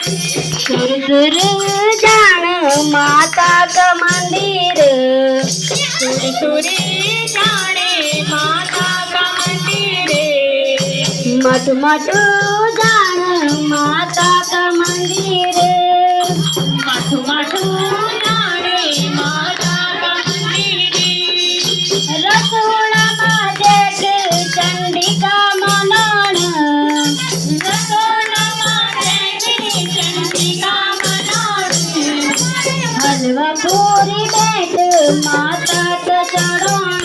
सुर सुर जान माता का मंदिर, सुर सुर जाने माता का मंदिर, मठ मठ जान माता का मंदिर, मठ मठ जाने माता का मंदिर, रसोड़ा में देख चंडिका मनन, रसोड़ा में देख चंडिका मनन, हलवा पूरी बैठ माता का चरण,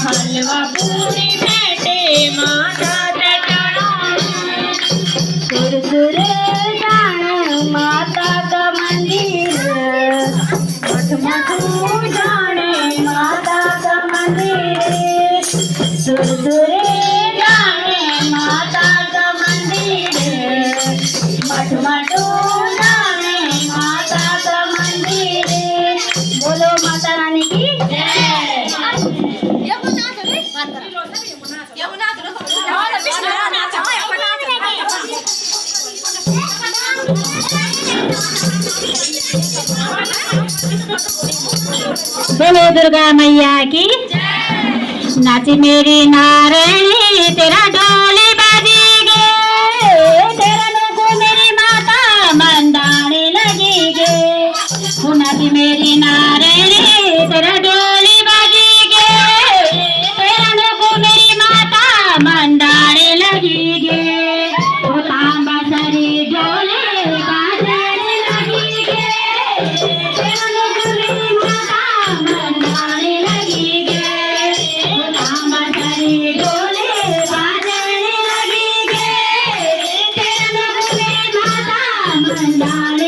हलवा पूरी बैठे माता के चरण, सुर सुर जान माता का मंदिर, मठ मठ जाने माता का मंदिर, सुर सुर जाने माता का मंदिर, मठ मठ जाने माता का मंदिर। बोलो माता रानी की जय। बोलो दुर्गा मैया की नाची मेरी नारायणी तेरा डोली बाजेगे, तेरा लोगो मेरी माता मंदाने लगेगे, नाची मेरी नारायणी तेरा डोली बाजेगे, तेरा लोगो मेरी माता मंदाने लगेगे, तांबा सरी डोले बाजने लगेगे, तेरा लोगो मेरी माता मंदाने लगेगे, तांबा सरी डोले बाजने लगेगे, तेरा लोगो मेरी माता मंदाने